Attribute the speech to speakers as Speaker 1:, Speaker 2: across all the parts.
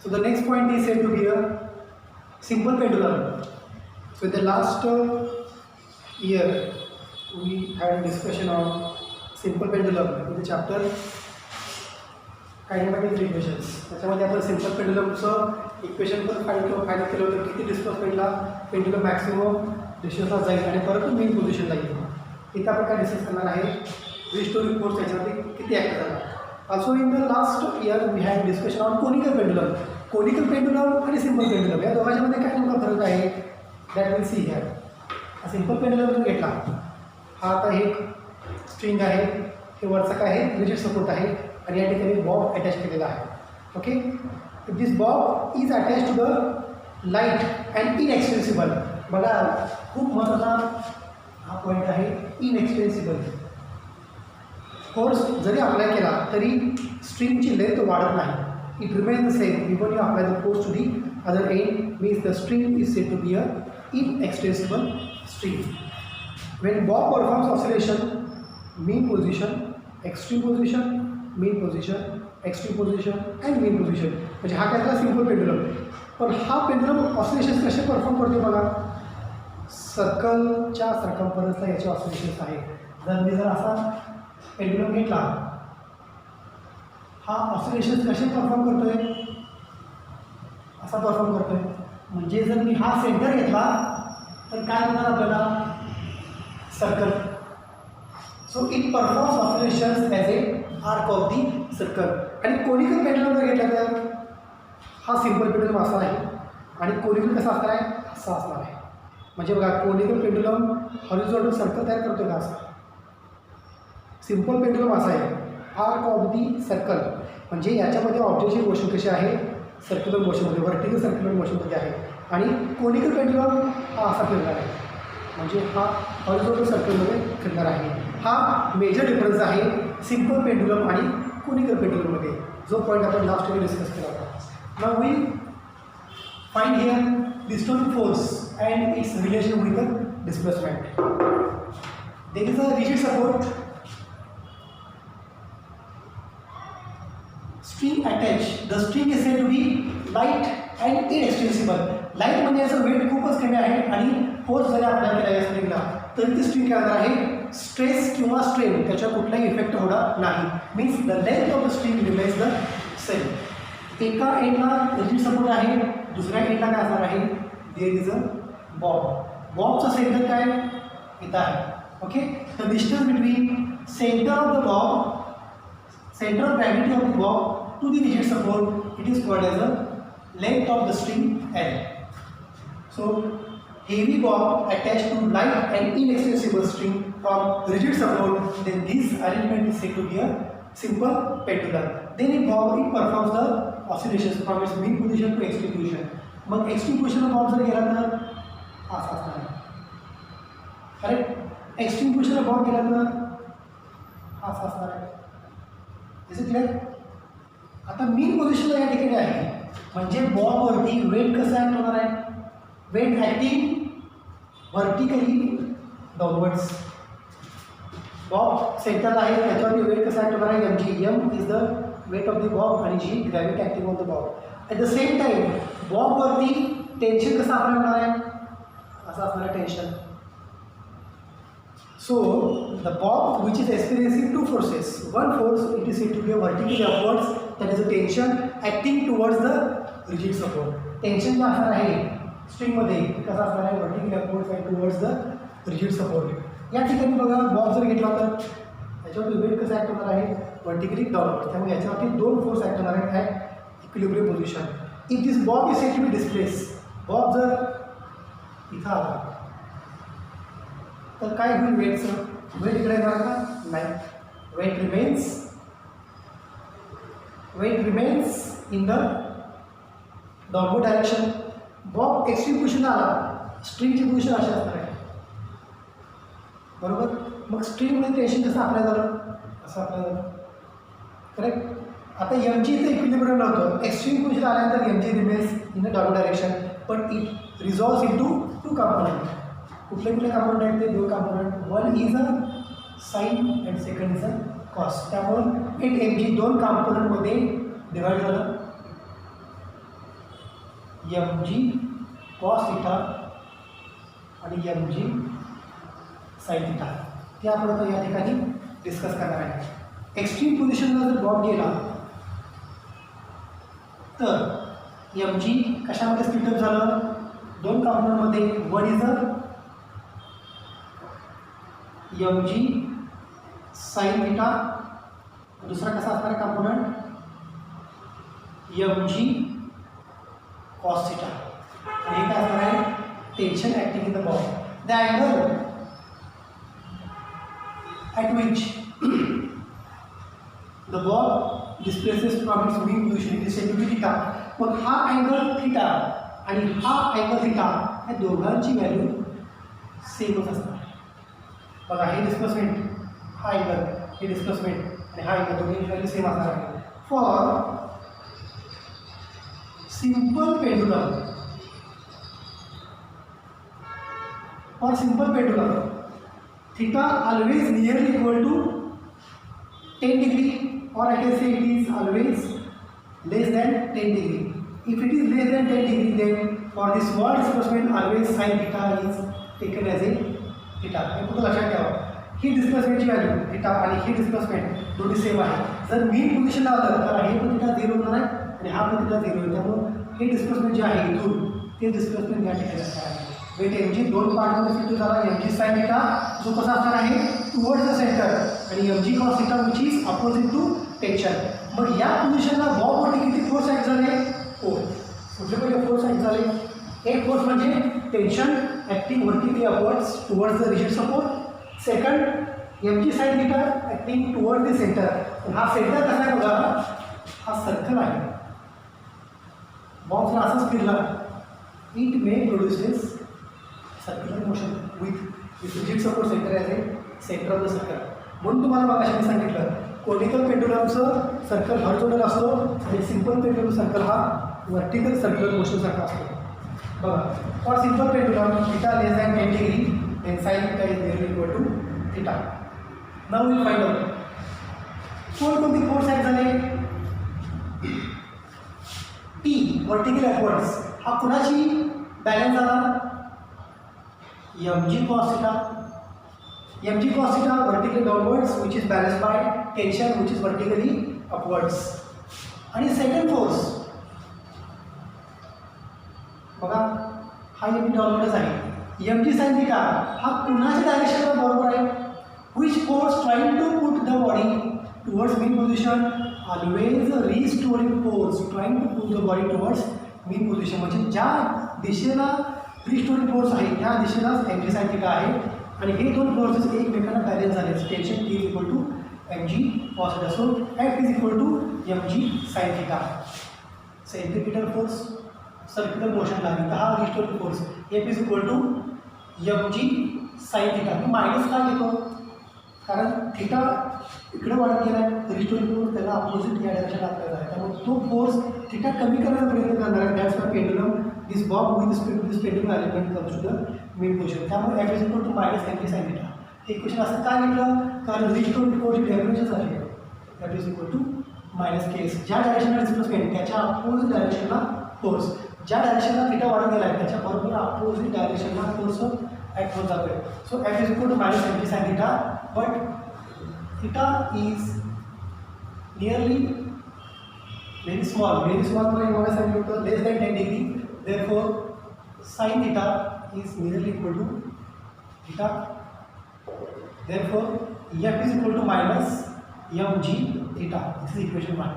Speaker 1: So the next point is said to be a simple pendulum. So in the last year we had a discussion on simple pendulum in the chapter kinematics equations. त्याच्यामध्ये आपण simple पेंडुलमचं equation पण find केलं होतं, किती डिस्प्लेसमेंटला pendulum maximum डिस्टन्सला जाईल आणि परत main पोझिशनला येईल. इथं आपण काय डिस्कस करणार आहे, रिस्टोरिंग फोर्स त्याच्यामध्ये किती ॲक्ट झाला. Also in the last year we had discussion on conical pendulum. Conical pendulum आणि सिंपल पेंडुलम या दोघांच्यामध्ये काय नेमका फरक आहे, दॅट विल सी हिअर. हा सिंपल पेंडुलम जर घेतला, हा आता एक स्ट्रिंग आहे, हे वरचं काय आहे रिजिड सपोर्ट आहे आणि या ठिकाणी बॉब अटॅच केलेला आहे. Okay, this bob is attach to the light and inextensible. बघा खूप महत्त्वाचा हा पॉईंट आहे, इनएक्सपेन्सिबल. फोर्स जरी अप्लाय केला तरी स्ट्रिंगची लेंथ वाढत नाही, it remains the same even you apply the force to the other end, means the string is said to be a inextensible string. When bob performs oscillation, mean position, extreme position, mean position, extreme position and mean position, म्हणजे हा काय झाला simple pendulum. पण हा pendulum oscillations कसे perform करतो बघा, सर्कलच्या सर्कम्फरन्सला याचे ऑसिलेशन्स आहे. जर असा पेंडुलम घेतला, हा ऑसिलेशन्स कसे परफॉर्म करतोय, असा परफॉर्म करतोय. म्हणजे जर मी हा सेंटर घेतला तर काय होणार आपल्याला, circle. So it performs oscillations as A arc of the circle. आणि कोनिकल पेंडुलम जर घेतला तर हा सिंपल पेंडुलम असा आहे आणि कोनिकल कसा असणार आहे, असा असणार आहे. म्हणजे बघा कोनिकल पेंडुलम हॉरिझॉन्टल सर्कल तयार करतो का, असा. सिंपल पेंडुलम असा आहे आर्क ऑफ दी सर्कल. म्हणजे याच्यामध्ये ऑब्जेक्टची मोशन कशी आहे, सर्क्युलर मोशनमध्ये, व्हर्टिकल सर्क्युलर मोशनमध्ये आहे. आणि कोनिकल पेंडुलम हा असा फिरणार आहे, म्हणजे हा हॉरिझॉन्टल सर्कलमध्ये फिरणार आहे. हा मेजर डिफरन्स आहे सिंपल पेंडुलम आणि कोनिकल पेंडुलममध्ये, जो पॉईंट आपण लास्ट वेळी डिस्कस केला होता. Now we find here restoring force and its relation with the displacement. There is a rigid support, string attached. The string is said to be light and inextensible. Light म्हणजे याचं weight खूपच कमी आहे आणि force जरी आपल्याला केला या स्ट्रिंगला तरी ती स्ट्रिंग काय होणार आहे, स्ट्रेस किंवा स्ट्रेन त्याच्यावर कुठलाही इफेक्ट होणार नाही. Means the length of the string remains the same. एका एंडला रिजिड सपोर्ट आहे, दुसऱ्या एंडला काय असणार आहे, देयर इज अ बॉब. बॉबचं सेंटर काय इथं आहे. Okay, the distance between center of the bob, center of gravity of the bob to the rigid support, it is called as the length of the string L. So heavy bob attached to light and inextensible string from rigid support, then this arrangement is said to be a simple pendulum. Then it performs the oscillations from its mean position to extreme position. मग extreme position of bob जर गेला तर असा असणार आहे, correct. extreme position of bob गेला तर असा असणार आहे. Is it clear. आता मीन पोझिशनला या ठिकाणी आहे, म्हणजे बॉबवरती वेट कसं ॲक्ट होणार आहे, weight acting vertically downwards. Bob सेंटरला आहे, त्याच्यावरती वेट कसं ॲक्ट होणार आहे, M G. M is the weight of the bob आणि G gravity acting of the bob. At the same time बॉबवरती टेन्शन कसं अप्लाय होणार आहे, असं असणार आहे tension. So the bob which is experiencing two forces, one force it is said to be vertically upwards, that is a tension acting towards the rigid support. Tension जे असणार आहे स्ट्रिंगमध्ये कसं असणार आहे, vertically upwards and towards the rigid support. या ठिकाणी बघा बॉब जर घेतला तर याच्यावरती वेट कसं ॲक्ट होणार आहे, vertically downwards. त्यामुळे याच्यावरती दोन फोर्स ॲक्ट होणार आहेत at equilibrium position. If this bob is said to be displace, bob जर इथं आला तर काय होईल, वेटचं वेट इकडे येणार का, नाही. Weight remains in the downward direction. Bob extreme पोझिशनला आला, स्ट्रिंगची पोझिशन अशी असणार आहे, बरोबर. मग स्ट्रिंगमध्ये टेन्शन कसं अप्लाय झालं, असं अप्लाय झालं, करेक्ट. आता एम जी इथं इक्विलिब्रियम नव्हतं, एक्स्ट्रीम पोझिशन आल्यानंतर M G remains in the downward direction, but it resolves in two component. कुठले कंपोनंट आहेत ते दोन component, one is a sine and second is a cos. त्यामुळे एक एम जी दोन कंपोनंटमध्ये डिवाइड झालं. एम जी कॉस थिटा आणि एम जी साइन थिटा ते आपण आता या ठिकाणी डिस्कस करणार आहे. एक्स्ट्रीम पोझिशनला जर बॉब गेला तर एम जी कशामध्ये स्प्लिटअप झालं, दोन कंपोनंटमध्ये. One is M G sine theta, दुसरा कसा असणार आहे कंपोनंट एम जी कॉस थिटा. आणि हे काय असणार आहे, tension acting in the bob. The angle at which the ball displaces from its mean position is said to be theta. मग हा अँगल थिटा आणि हा अँगल थिटा या दोघांची व्हॅल्यू सेमच असणार. बघा हे डिस्प्लेसमेंट, हा अँगल, हे डिस्प्लेसमेंट आणि हा अँगल दोन्ही व्हॅल्यू सेम असणार आहे. For simple pendulum theta always nearly equal to 10 degree, or I can say it is always less than 10 degree. If it is less than 10 degree, then for this small displacement always sin theta is taken as a theta. हे फक्त लक्षात ठेवा. ही डिस्प्लेसमेंटची value theta आणि ही displacement दोन्ही same आहे. जर मीन पोझिशनला आलं तर हे पण थीटा 0 होणार आहे आणि हा पण थीटा 0 आहे. त्यामुळे हे डिस्प्लेसमेंट जे आहे इथून ते डिस्प्लेसमेंट या ठिकाणी असणार आहे. वेट एम जी दोन पार्टमध्ये फिट झाला. एम जी साइन थिटा जो कसा असणार आहे टुवर्ड्स द सेंटर आणि M G cos theta which is opposite to tension. मग या पोझिशनला बॉबवरती किती फोर्स ॲक्ट झाले, 4. कुठले पहिले फोर्स ॲक्ट झाले, एक फोर्स म्हणजे tension acting vertically upwards towards the rigid support. Second m G sine theta acting towards the centre. हा सेंटर कसा आहे बघा, हा सर्कल आहे. बॉक्सला असंच फिरला, it may produces circular motion with rigid support centre as a centre of the circle. म्हणून तुम्हाला बघा मी सांगितलं कोनिकल पेंडुलमचं सर्कल हॉरिझॉन्टल असतो आणि सिंपल पेंडुलम सर्कल हा वर्टिकल सर्क्युलर मोशनसारखा असतो. बघा for simple pendulum theta less than 10 degree then sine theta is nearly equal to theta. Now will find out कोणकोणती फोर्स ॲक्ट झाले. टी वर्टिकल अपवर्ड्स हा कुणाची बॅलन्स झाला, m G cos theta. M G cos theta vertically downwards which is balance by tension which is vertically upwards. आणि second force बघा हा M G डाउनवर्डच आहे. M जी sine theta हा कुणाच्या डायरेक्शनला बरोबर आहे, which force trying to put the body towards mean position, always restoring force trying to put the body towards mean position. म्हणजे ज्या दिशेला रिस्टोरिंग फोर्स आहे त्या दिशेलाच एम जी साइन थिटा आहे. आणि हे दोन फोर्सेस एकमेकांना बॅलन्स झाले. Tension T is equal to m G cos theta. So F is equal to m G sine theta. Centripetal force circular motion लागली तर हा restoring force F is equal to m G sine theta. मी minus का घेतो, कारण theta इकडे वाढत गेला आहे, रिस्टोरिंग फोर्स त्याला अपोजिट या डायरेक्शनला आपल्याला आहे. त्यामुळे तो फोर्स थिटा कमी करण्याचा प्रयत्न करणार आहे. That's why pendulum this bob with this pendulum arrangement comes to the mean position. त्यामुळे F is equal to minus M G sine theta. हे क्वेश्चन असं का घेतलं, कारण रिस्टोरिंग फोर्सची डॅमेजेस आहे. F is equal to minus K S. ज्या डायरेक्शनला डिस्प्लेसमेंट त्याच्या अपोजिट डायरेक्शनला फोर्स, ज्या डायरेक्शनला थिटा वाढत गेला आहे त्याच्याबरोबर अपोजिट डायरेक्शनला फोर्स ॲक्ट होत जातो आहे. So F is equal to minus M G sine theta. But theta is nearly very small म्हणजे मला सांगितलं होतं less than 10 degree. therefore sin theta is nearly equal to theta. therefore f is equal to minus mg theta. this is equation 1.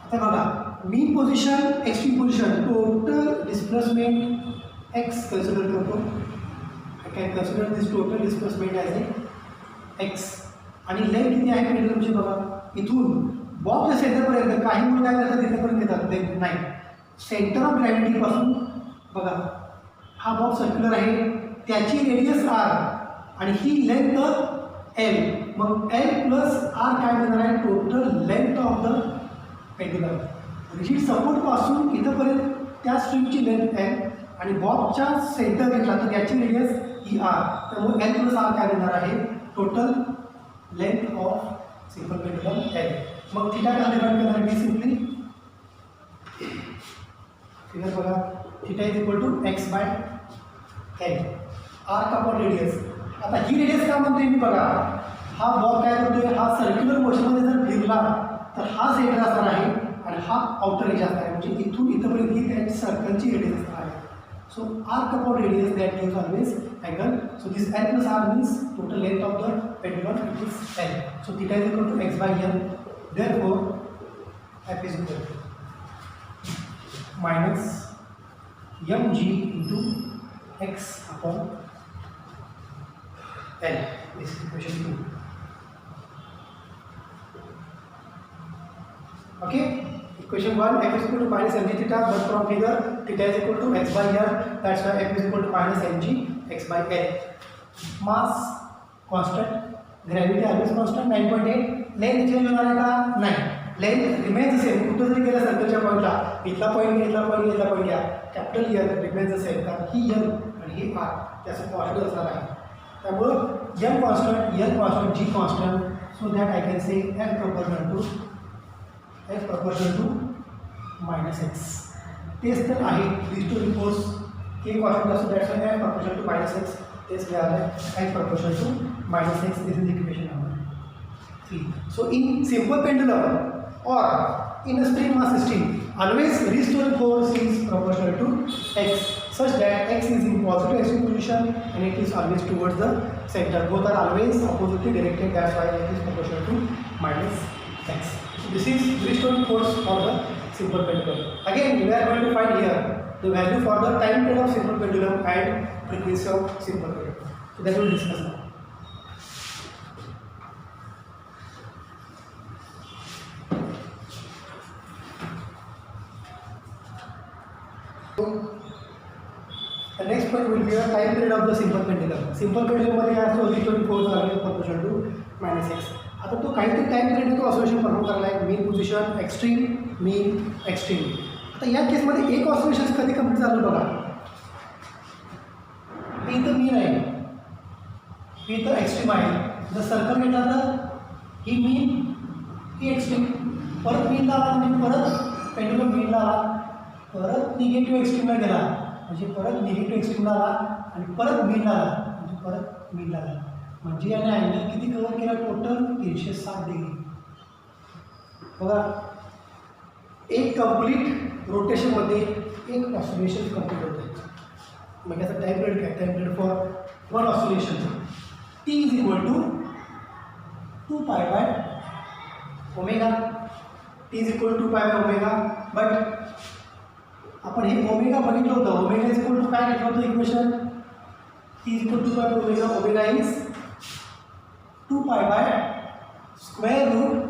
Speaker 1: आता बघा mean position, extreme position, total displacement x consider करतो. I can consider this total displacement as a x. आणि length किती आहे पेंडुलमची बघा, इथून बॉबच्या सेंटरपर्यंत काही मुलं काय करतात तिथेपर्यंत घेतात लेंथ नाही. सेंटर ऑफ ग्रॅव्हिटीपासून बघा हा बॉब सर्क्युलर आहे, त्याची रेडियस r आणि ही लेंथ l. मग l प्लस r काय देणार आहे, total length of the pendulum. Rigid सपोर्टपासून इथंपर्यंत त्या स्ट्रिंगची लेंथ l आणि बॉबच्या सेंटर घेतला तर याची रेडियस ही r. त्यामुळे l प्लस r काय देणार आहे, total length of simple pendulum l. मग थिटा का डिफाइन करणार आहे सिंपली आहे बघा, theta is equal to x by l, arc upon radius. आता ही रेडियस का म्हणतोय मी बघा, हा बॉल काय करतोय, हा सर्क्युलर मोशनमध्ये जर फिरला तर हा सेंटर असणार आहे आणि हा आउटर एज असणार आहे, म्हणजे इथून इथंपर्यंत ही त्याची सर्कलची रेडियस असणार आहे. So arc upon radius that gives always angle. So this l plus r means total length of the pendulum it is l. So theta is equal to x by l. Therefore F is equal to minus mg into x upon L. This is equation 2. Okay, equation 1, f is equal to minus mg theta, but from figure theta is equal to x by L, that's why f is equal to minus mg x by L. Mass constant, gravity always constant 9.8. Length change होणार आहे का? नाही. Length remains same. कुठं जरी गेला सर्कलच्या पॉईंटला, इथला पॉईंट इथला पॉईंट घ्या, कॅपिटल एल रिमेन्स सेम, कारण ही एल आणि ही आर त्याचं कॉन्स्टंट असणार आहे. त्यामुळं m constant, l constant, g constant, so that I can say F proportional to minus x. तेच तर आहे रिस्टोरिंग फोर्स, के कॉन्स्टंट असतो, that's why F proportional to minus x. तेच मिळालं आहे F proportional to minus x. This is equation number 3. So in simple pendulum or in a spring mass system, always restoring force is proportional to x, such that x is in positive x position and it is always towards the center. Both are always oppositely directed, that's why it is proportional to minus x. So this is restoring force for the simple pendulum. Again, we are going to find here the value for the time period of simple pendulum and frequency of simple pendulum. So that we will discuss now. The next point will be a time period of the simple pendulum. Simple pendulum मध्ये काय असतो, restoring force always proportional to minus x. आता तो काहीतरी time period तो oscillation perform करला आहे, main position, extreme, main, extreme. आता या केसमध्ये एक ऑसिलेशन कधी कंप्लीट झालं बघा, हे इथं मीन आहे, हे इथं एक्स्ट्रीम आहे. जर सर्कल घेतला तर ही मीन, ही एक्स्ट्रीम, परत मीनला आला म्हणजे परत पेंडुलम मीनला आला, परत निगेटिव्ह एक्स्ट्रीमला गेला म्हणजे परत निगेटिव्ह एक्स्ट्रीमला आला आणि परत मीनला आला म्हणजे परत मीनला आला. म्हणजे याने अँगल किती कव्हर केला, टोटल 360 डिग्री. बघा, एक कंप्लीट रोटेशनमध्ये एक ऑसिलेशन कंप्लीट होते. मग याचा टाइम पिरियड काय, time period for one oscillation T is equal to 2 pi by omega. T is equal to 2 pi by omega. But आपण हे ओमेगा बघितलं होतं, ओमेगा इज इक्वल टू काय घेतलं होतं equation, T is equal to pi by omega. Omega is 2 pi by square root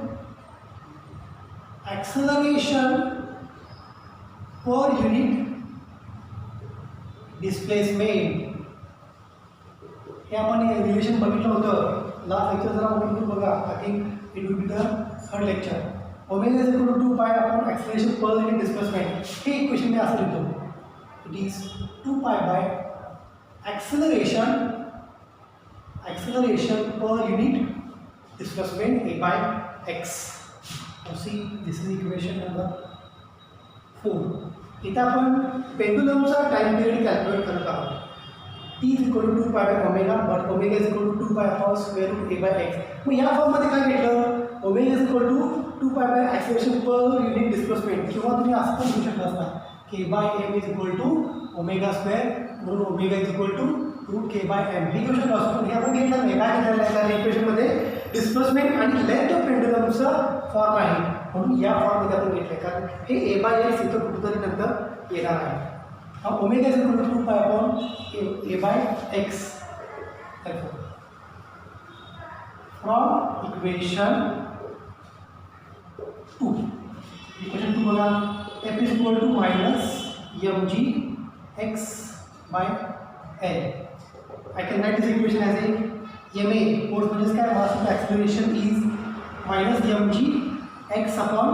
Speaker 1: acceleration per unit displacement. हे आपण relation बघितलं होतं लास्ट लेक्चर, जरा बघितलं बघा. I think it will be the third lecture. Omega is equal to 2 pi upon acceleration per unit displacement. हे equation मी असं लिहितो, it is 2 pi by acceleration per unit displacement a by x. See, this is equation number 4. इथं आपण पेंडुलमचा time period calculate करत आहोत. T is equal to 2 pi by omega, but omega is equal to 2 pi upon square root a by x. मग या फॉर्ममध्ये काय घेतलं, omega is equal to 2 pi by acceleration per unit displacement, किंवा तुम्ही असं पण घेऊ शकता असता K by M is equal to omega square म्हणून omega is equal to root K by M. हे घेऊ शकतो असं, पण हे आपण घेतलं नाही. काय घेतलेलं आहे इक्वेशनमध्ये डिस्प्लेसमेंट आणि लेंथ ऑफ पेंडुलमचं फॉर्म आहे म्हणून या फॉर्ममध्ये आपण घेतलं आहे, कारण हे ए बाय एक्स इथं कुठंतरी नंतर येणार आहे. हा omega is equal to 2 pi upon a by x. From equation 2 बघा, F is equal to minus M G x by l. I can write this equation as a m a force म्हणजेच काय, mass of acceleration is minus mg x upon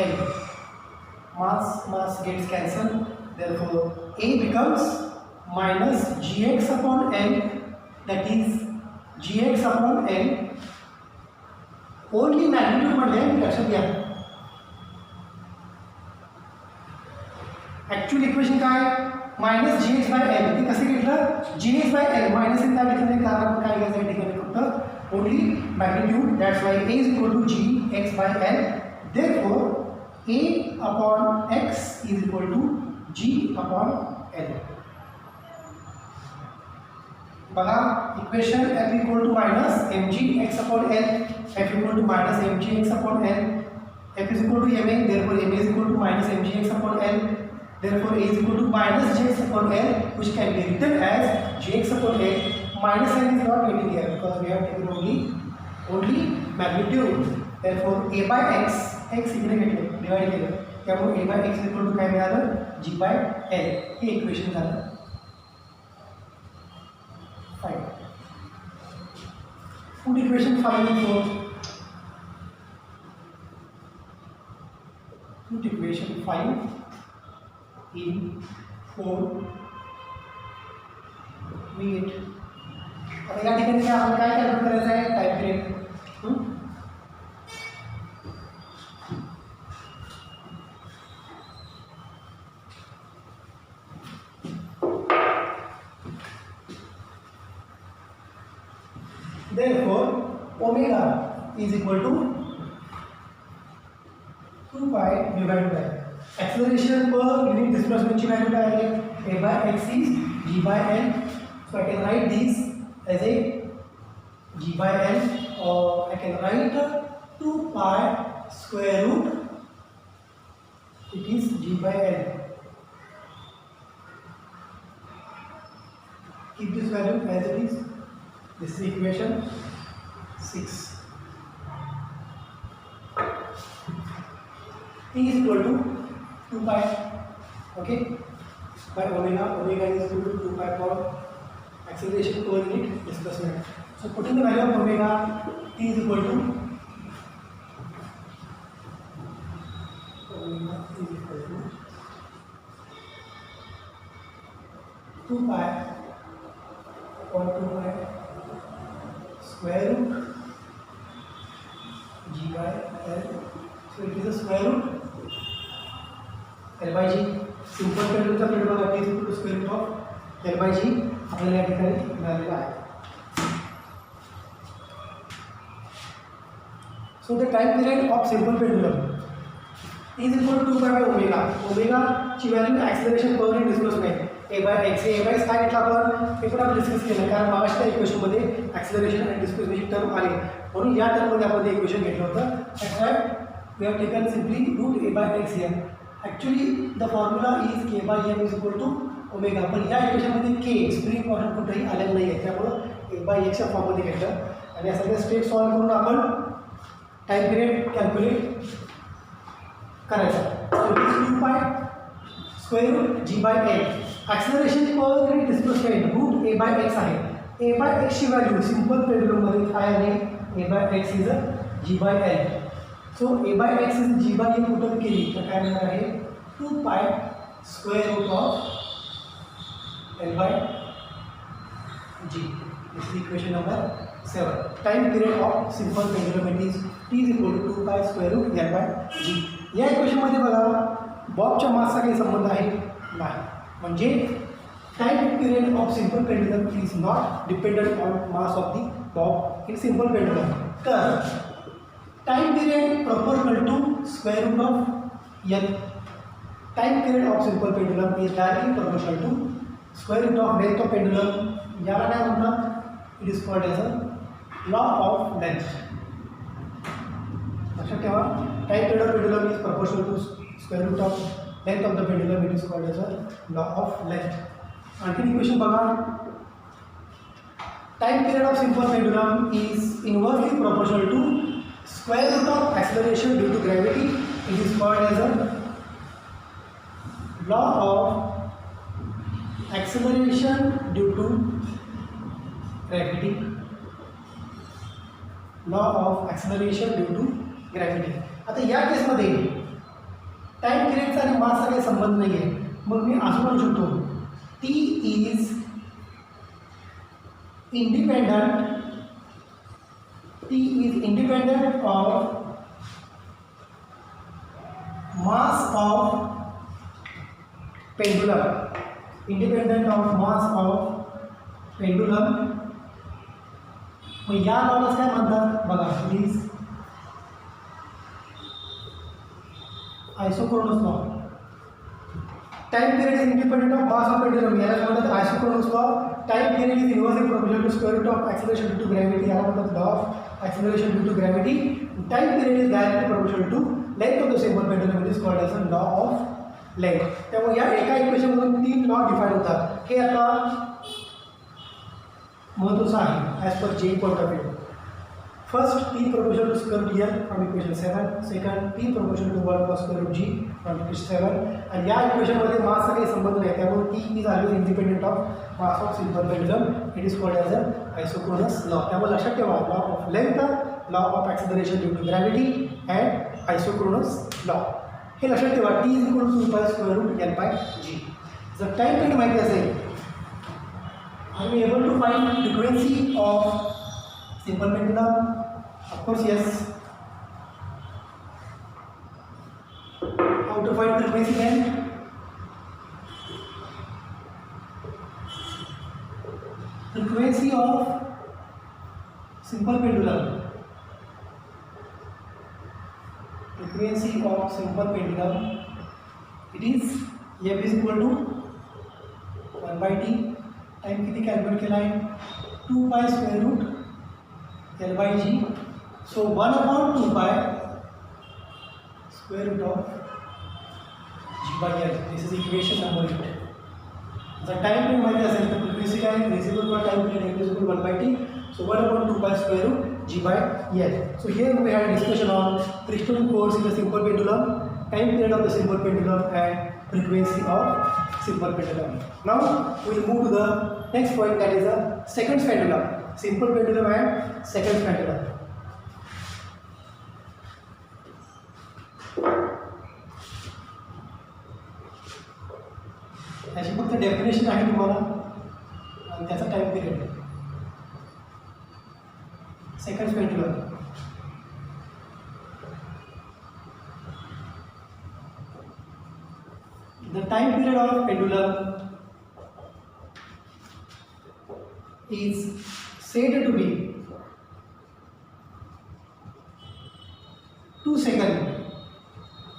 Speaker 1: L. Mass gets cancelled. Therefore, A becomes minus gx upon L. That is gx upon L. Only magnitude मध्ये लक्षात घ्या. Actual equation काय minus G x by L. ते कसं घेतलं G x by L minus L काय घेतलं नाही कारण आपण काय घ्यायचं या ठिकाणी फक्त only magnitude. That's why A is equal to G x by L. Therefore A upon X is equal to G upon L. बघा equation F equal to minus M G X upon L. F equal to minus M G X upon L. F is equal to ma, therefore ma is equal to minus mgx upon L. Therefore a is equal to minus gx upon L, which can be written as gx upon L. Minus n is not getting here because we have taken only magnitude. Therefore a by x इकडे घेतले divide केलं त्यामुळे a by x is equal to काय मिळालं g by L. हे equation झालं 5. Put equation 5 and 4. Put equation 5 in 4 with. आता या ठिकाणी काय आपण काय कॅल्क्युलेट करायचं आहे time period. Therefore omega is equal to 2 pi divided by acceleration per unit displacement ची value काय आहे a by x is g by l. So I can write this as a g by l or I can write 2 pi square root it is g by l. Keep this value as it is. This is equation 6. T is equal to 2 pi, okay, by omega. Omega is equal to 2 pi for acceleration per unit displacement. So putting the value of omega, T is equal to omega is equal to 2 pi upon 2 pi square root g by l. So it is a square root L by G. Simple पेंडुलमचा pendulum बघा T is equal to square root of L by G आपल्याला या ठिकाणी मिळालेला आहे. So the time period of simple pendulum is equal to 2 pi by omega. Omega ची value acceleration per unit displacement a by x. a by x काय घेतला आपण हे पण आपण डिस्कस केलं कारण मागासच्या इक्वेशन मध्ये ॲक्सेलरेशन आणि डिस्प्लेसमेंटची टर्म आली म्हणून या टर्म मध्ये आपण ते इक्वेशन घेतलं होतं. That's why we have taken simply root a by x here. Actually the formula is k by m is equal to omega. पण या इक्वेशनमध्ये k स्प्रिंग कॉन्स्टंट कुठेही आलेलं नाही आहे त्यामुळं a by x च्या फॉर्ममध्ये घेतलं आणि या सगळ्या स्टेप सॉल्व्ह करून आपण टाइम पिरियड कॅल्क्युलेट करायचा. So it is 2 pi square root g by l. Acceleration per unit displacement root a by x आहे. a by x ची व्हॅल्यू सिंपल पेंडुलममध्ये काय आहे a by x is g by l. So a by x is g by l put up केली तर काय मिळणार आहे 2 pi square root of l by g. This is equation number 7. Time period of simple pendulum is t is equal to 2 pi square root l by g. या equation मध्ये बघा बॉबच्या मासचा काही संबंध आहे नाही म्हणजे time period of simple pendulum is not dependent on mass of the bob in simple pendulum. तर time period proportional to square root of n. Time period of simple pendulum is directly proportional to square root of length of pendulum. याला काय म्हणतात it is called as a law of length. लक्षात ठेवा time period of pendulum is proportional to square root of length of the pendulum. It is called as a law of length. आणखी equation बघा time period of simple pendulum is inversely proportional to square root of acceleration due to gravity. It is called as a law of acceleration due to gravity. Law of acceleration due to gravity. आता या केसमध्ये time पिरियडचा आणि मासचा काही संबंध नाही आहे मग मी असं म्हणू शकतो T is independent. T is independent of mass of pendulum independent of mass of pendulum. मग या लॉलाच काय म्हणतात बघा please. Isochronous law. Time period is independent of mass of pendulum याला म्हणतात isochronous law. Time period is inversely proportional to square root of acceleration due to gravity याला म्हणतात law of acceleration due to gravity. Time period is directly proportional to length of the simple pendulum it is called as a law of length. त्यामुळे या एका इक्वेशनमधून 3 law define होतात. हे आता महत्त्वाचं आहे ॲज पर जे point of view. First, P proportional to square root L from equation 7. Second, P proportional to 1 plus square root G from equation 7. आणि या इक्वेशनमध्ये मासचा काही संबंध नाही त्यामुळे P is always independent of mass of simple pendulum. It is called as a isochronous law. त्यामुळे लक्षात ठेवा law of length, law of acceleration due to gravity and isochronous law. हे लक्षात ठेवा. T is equal to 2 by square root L by G. जर time period माहिती असेल are we able to find frequency of simple pendulum? Of course, yes. How to find frequency then? Frequency of simple pendulum. Frequency of simple pendulum. It is F is equal to 1 by T. Time किती calculate केला आहे 2 by square root L by G. So 1 upon 2 by square root of G by L. This is equation number 8. The time period माहिती असेल तर frequency काय आहे reciprocal for time period is equal to 1 by T. So 1 upon 2 by square root G by L. So here we had a discussion on crystalline force in the simple pendulum, time period of the simple pendulum and frequency of simple pendulum. Now we will move to the next point, that is the seconds pendulum. Simple pendulum and seconds pendulum. याची फक्त definition आहे तुम्हाला आणि त्याचा time period. Seconds pendulum the time period of pendulum is said to be 2 seconds.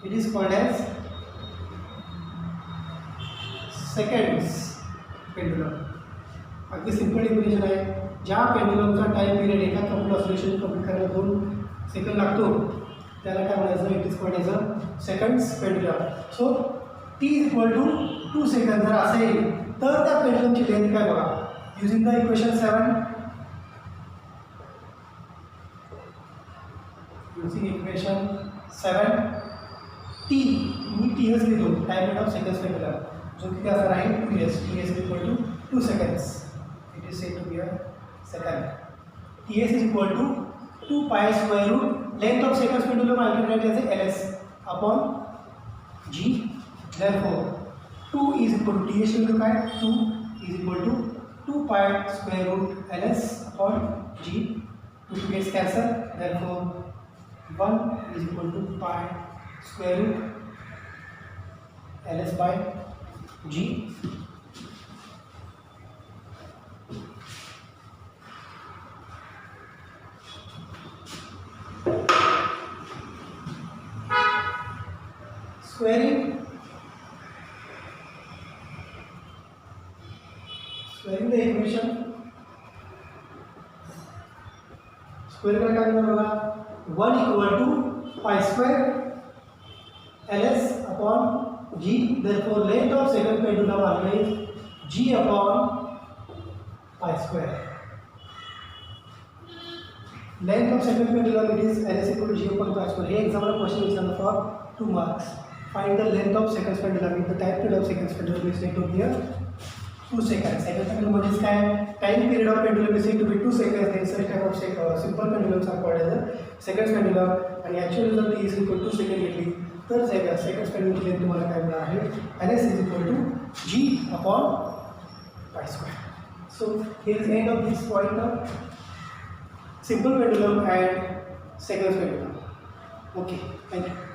Speaker 1: It is called as seconds pendulum. अगदी simple definition आहे. ज्या पेंडुलमचा टाइम पिरियड एका कंप्लीट ऑसिलेशन कंप्लीट करायला 2 सेकंड लागतो त्याला काय म्हणायचं it is called as a seconds pendulum. So T is equal to 2 second जर असेल तर त्या पेंडुलमची लेंथ काय बघा. Using the equation 7 using equation 7 T मी TS लिहितो time period of seconds pendulum जो किती असणार आहे 2s. TS is equal to 2 seconds. It is said to be a second. TS is equal to 2 pi square root length of seconds pendulum I can write as a LS upon G. Therefore 2 is equal to TS will look at 2 is equal to 2 pi square root LS upon G. 2 gets cancelled. Therefore 1 is equal to pi square root LS by G. Squaring the equation. Square का क्या होगा 1 equal to pi square LS upon G. Therefore length of second pendulum always G upon pi square. Length of second pendulum it is LS equal to G upon pi square. Here example question is on for 2 marks. Find the length of seconds pendulum. If the time period of seconds pendulum is said to be 2 seconds. Second pendulum is time period of pendulum is said to be 2 seconds. Then such type of simple pendulums are called as a seconds pendulum. And the actual result is equal to second घेतली तर seconds pendulum length तुम्हाला काय मिळणार आहे LS is equal to G upon pi square. So here is the end of this point of simple pendulum and seconds pendulum. Okay, thank you.